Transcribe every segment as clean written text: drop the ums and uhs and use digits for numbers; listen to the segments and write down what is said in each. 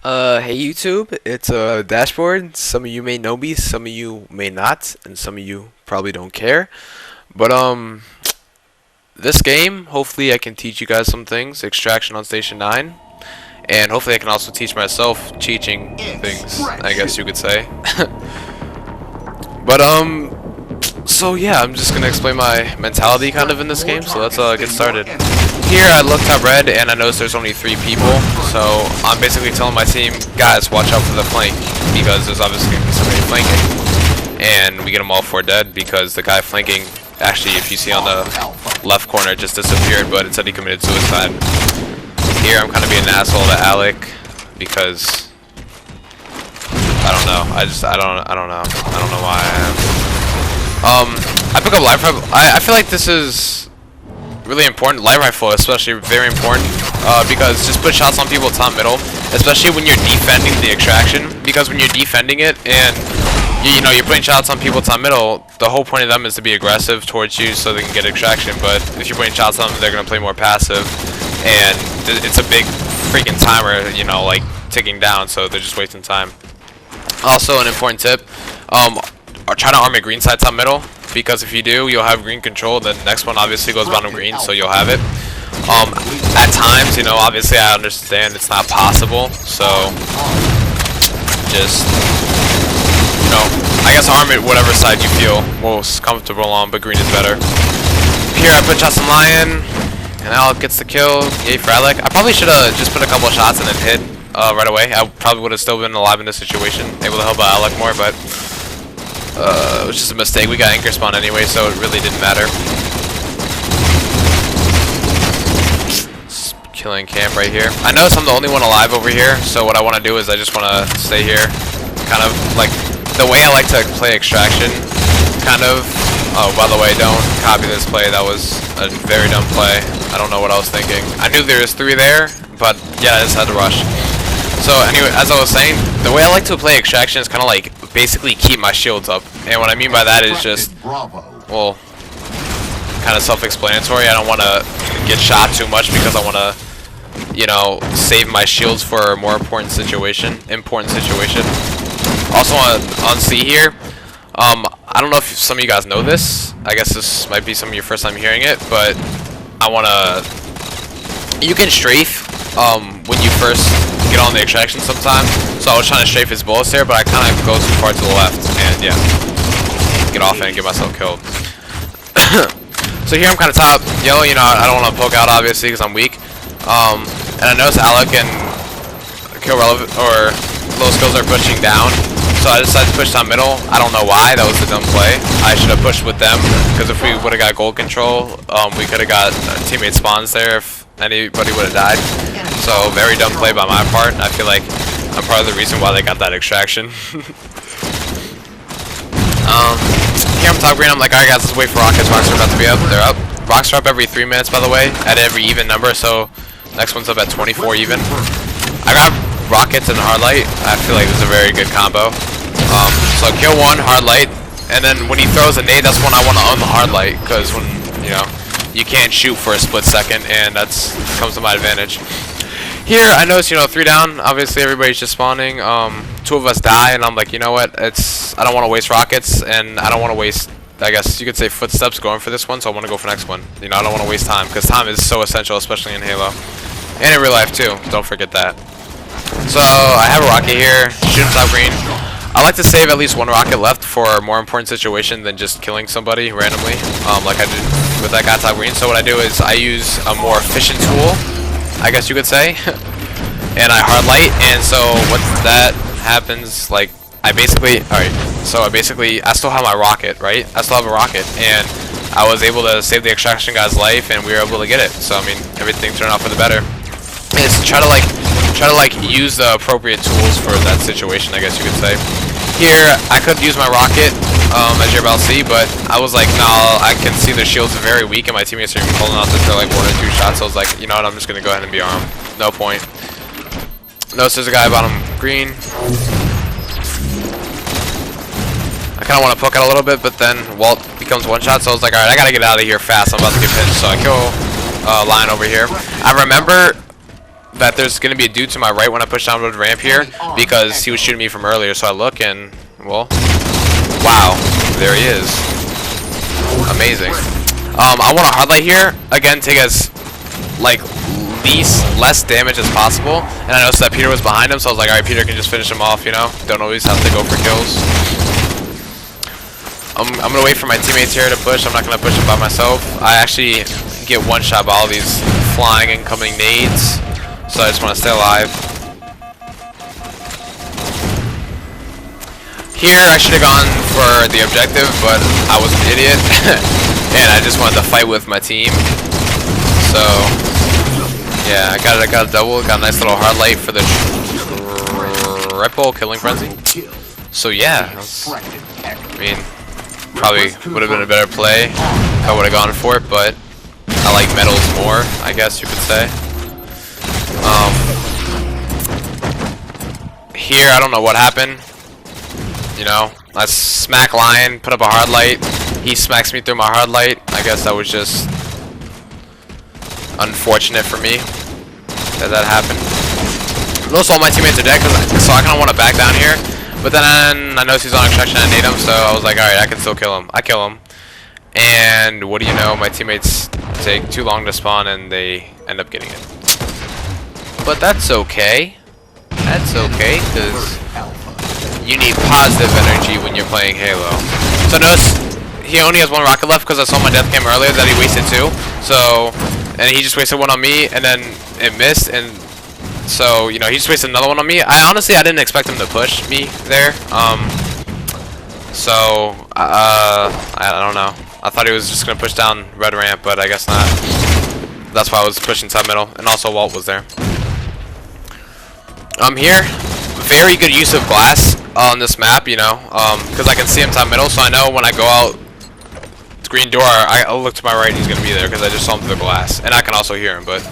Hey YouTube, it's a dashboard. Some of you may know me, some of you may not, and some of you probably don't care. But this game, hopefully I can teach you guys some things. Extraction on Station 9, and hopefully I can also teach myself teaching things, I guess you could say. But so yeah, I'm just gonna explain my mentality kind of in this game. So let's get started. Here I looked at red and I noticed there's only 3 people. So I'm basically telling my team, guys, watch out for the flank because there's obviously gonna be somebody flanking, and we get them all 4 dead because the guy flanking, actually, if you see on the left corner, just disappeared, but it said he committed suicide. Here I'm kind of being an asshole to Alec because I don't know. I don't know why I am. I pick up live rifle. I feel like this is really important. Light rifle, especially, very important. Because just put shots on people top middle, especially when you're defending the extraction. Because when you're defending it and you know you're putting shots on people top middle, the whole point of them is to be aggressive towards you so they can get extraction. But if you're putting shots on them, they're gonna play more passive, and it's a big freaking timer, you know, like ticking down. So they're just wasting time. Also, an important tip. Try to arm a green side top middle, because if you do, you'll have green control. The next one obviously goes bottom green, so you'll have it. At times, you know, obviously I understand it's not possible, so just, you know, I guess arm it whatever side you feel most comfortable on, but green is better. Here I put shots on Lion, and Alec gets the kill. Yay for Alec. I probably should have just put a couple of shots and then hit right away. I probably would have still been alive in this situation, able to help out Alec more, but it was just a mistake. We got anchor spawn anyway, so it really didn't matter. Just killing camp right here. I notice I'm the only one alive over here, so what I want to do is I just want to stay here. Kind of like the way I like to play extraction. Kind of. Oh, by the way, don't copy this play. That was a very dumb play. I don't know what I was thinking. I knew there was 3 there, but yeah, I just had to rush. So anyway, as I was saying, the way I like to play extraction is kind of like basically keep my shields up. And what I mean by that is just, well, kind of self-explanatory. I don't want to get shot too much because I want to, you know, save my shields for a more important situation. Also on C here, I don't know if some of you guys know this. I guess this might be some of your first time hearing it, but I want to, you can strafe when you first get on the extraction sometimes. So I was trying to strafe his bullets there, but I kind of go too far to the left, and yeah, get off and get myself killed. So here I'm kind of top yellow. You know, I don't want to poke out obviously because I'm weak. And I noticed Alec and kill relevant or low skills are pushing down, so I decided to push down middle. I don't know why. That was a dumb play. I should have pushed with them, because if we would have got gold control, we could have got teammate spawns there if anybody would have died. So very dumb play by my part. I feel like I'm part of the reason why they got that extraction. Here I'm top green. I'm like, alright guys, let's wait for rockets. Rocks are about to be up. They're up. Rocks are up every 3 minutes, by the way, at every even number. So next one's up at 24 even. I got rockets and hard light. I feel like this is a very good combo. So kill 1, hard light, and then when he throws a nade, that's when I want to own the hard light, because when, you know, you can't shoot for a split second, and that's comes to my advantage. Here I noticed, you know, 3 down. Obviously everybody's just spawning. 2 of us die, and I'm like, you know what? I don't want to waste rockets, and I don't want to waste, I guess you could say, footsteps going for this one. So I want to go for next one. You know, I don't want to waste time, because time is so essential, especially in Halo, and in real life too. Don't forget that. So I have a rocket here. Shoot top green. I like to save at least 1 rocket left for a more important situation than just killing somebody randomly, like I did with that guy top green. So what I do is I use a more efficient tool, I guess you could say, and I hard light. And so what that happens, like I still have my rocket, right? I still have a rocket, and I was able to save the extraction guy's life, and we were able to get it. So I mean, everything turned out for the better. Is try to use the appropriate tools for that situation, I guess you could say. Here I could use my rocket, as you're about to see, but I was like, nah, I can see the shields are very weak and my teammates are pulling out this for like 1 or 2 shots. So I was like, you know what, I'm just gonna go ahead and be armed. No point. Notice there's a guy bottom green. I kind of want to poke out a little bit, but then Walt becomes 1 shot, so I was like, alright, I gotta get out of here fast. I'm about to get pinched, so I kill Lion over here. I remember that there's gonna be a dude to my right when I push down the ramp here because he was shooting me from earlier. So I look and, well, wow, there he is. Amazing. I want to hardlight here again, take as like less damage as possible. And I noticed that Peter was behind him, so I was like, all right, Peter can just finish him off. You know, don't always have to go for kills. I'm gonna wait for my teammates here to push. I'm not gonna push them by myself. I actually get one shot by all these flying incoming nades, so I just want to stay alive. Here I should have gone for the objective, but I was an idiot and I just wanted to fight with my team. So yeah, I got a double, got a nice little hard light for the triple killing frenzy. So yeah, I mean, probably would have been a better play if I would have gone for it, but I like medals more, I guess you could say. Here, I don't know what happened. You know, I smack Lion, put up a hard light. He smacks me through my hard light. I guess that was just unfortunate for me that happened. Most all my teammates are dead, so I kind of want to back down here. But then I noticed he's on extraction and I nade him, so I was like, alright, I can still kill him. I kill him. And what do you know, my teammates take too long to spawn and they end up getting it. But that's okay. That's okay, because you need positive energy when you're playing Halo. So notice he only has one rocket left because I saw my death cam earlier that he wasted two. So, and he just wasted one on me and then it missed, and so, you know, he just wasted another one on me. I didn't expect him to push me there. So, I don't know. I thought he was just going to push down red ramp, but I guess not. That's why I was pushing top middle, and also Walt was there. Here, very good use of glass on this map, you know, because I can see him top middle, so I know when I go out the green door, I'll look to my right and he's going to be there, because I just saw him through the glass. And I can also hear him, but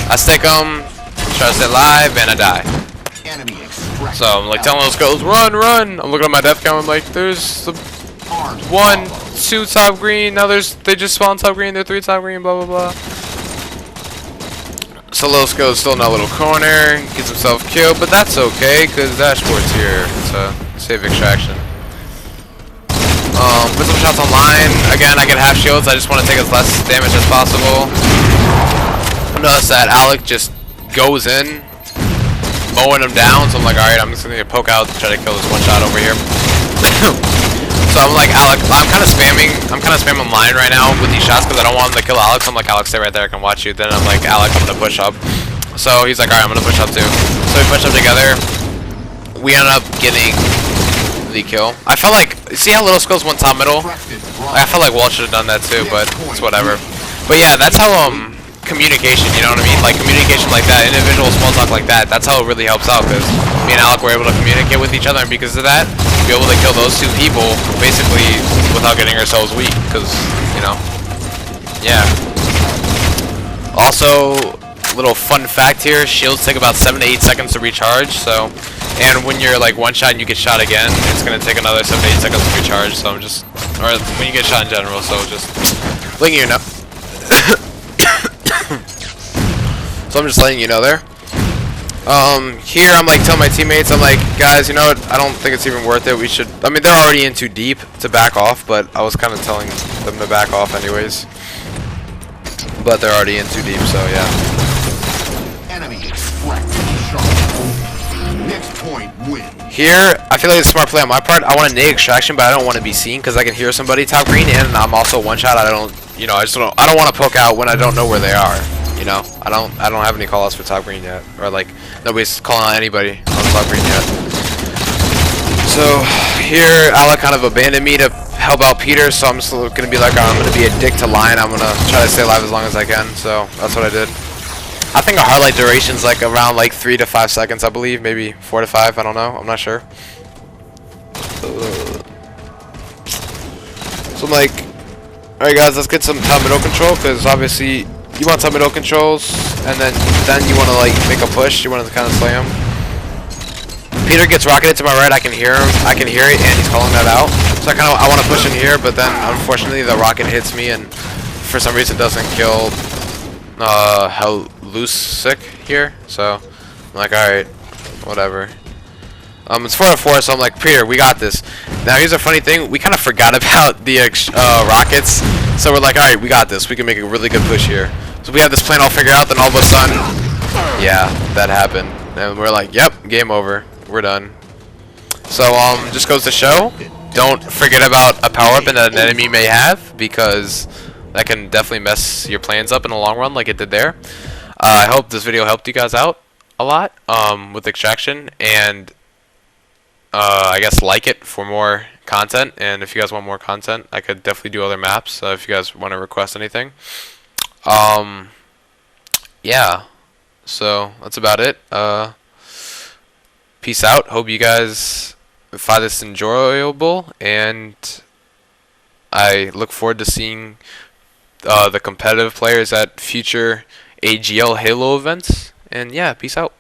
I stick him, try to stay alive, and I die. So I'm like telling those girls, run, run! I'm looking at my death cam, I'm like, there's the 1, 2 top green, now they just spawned top green, they're 3 top green, blah blah blah. So Los goes still in that little corner, gets himself killed, but that's okay, because Dashboard's here to save extraction. Put some shots online. Again, I get half shields, I just want to take as less damage as possible. Notice that Alec just goes in, mowing him down, so I'm like, alright, I'm just gonna poke out to try to kill this one shot over here. So I'm like, Alec, I'm kind of spamming line right now with these shots because I don't want him to kill Alex. I'm like, Alex, stay right there, I can watch you. Then I'm like, Alec, I'm gonna push up. So he's like, alright, I'm gonna push up too. So we push up together. We ended up getting the kill. I felt like, see how Little Skulls went top middle? I felt like Walt should have done that too, but it's whatever. But yeah, that's how communication, you know what I mean? Like communication like that, individual small talk like that, that's how it really helps out, because me and Alec were able to communicate with each other, and because of that, be able to kill those 2 people basically without getting ourselves weak, because, you know, yeah. Also, little fun fact here, shields take about 7 to 8 seconds to recharge, so, and when you're like one shot and you get shot again, it's going to take another 7 to 8 seconds to recharge, so I'm just, or when you get shot in general, so just letting you know. So I'm just letting you know there. Here I'm like telling my teammates, I'm like, guys, you know what, I don't think it's even worth it. We should, I mean, they're already in too deep to back off, but I was kind of telling them to back off anyways. But they're already in too deep, so yeah. Enemy next point win. Here, I feel like it's a smart play on my part. I want to nade extraction, but I don't want to be seen because I can hear somebody top green, and I'm also one shot. I don't, you know, I don't want to poke out when I don't know where they are. You know, I don't have any call outs for top green yet, or like nobody's calling out anybody on top green yet. So here, Alec kind of abandoned me to help out Peter, so I'm just gonna be like, I'm gonna be a dick to Lion. I'm gonna try to stay alive as long as I can. So that's what I did. I think a hard light duration's like around like 3 to 5 seconds, I believe, maybe 4 to 5. I don't know. I'm not sure. So I'm like, all right, guys, let's get some top middle control, because obviously you want top middle controls, and then you want to like make a push. You want to kind of slay him. Peter gets rocketed to my right. I can hear him. I can hear it, and he's calling that out. So I want to push in here, but then unfortunately the rocket hits me, and for some reason doesn't kill sick here, so I'm like, alright, whatever. It's 4-4, so I'm like, Peter, we got this. Now here's a funny thing, we kind of forgot about the rockets, so we're like, alright, we got this, we can make a really good push here. So we have this plan all figured out, then all of a sudden, yeah, that happened. And we're like, yep, game over, we're done. So just goes to show, don't forget about a power weapon that an enemy may have, because that can definitely mess your plans up in the long run like it did there. I hope this video helped you guys out a lot with extraction, and I guess like it for more content. And if you guys want more content, I could definitely do other maps if you guys want to request anything. Yeah, so that's about it. Peace out. Hope you guys find this enjoyable, and I look forward to seeing the competitive players at future AGL Halo events. And yeah, peace out.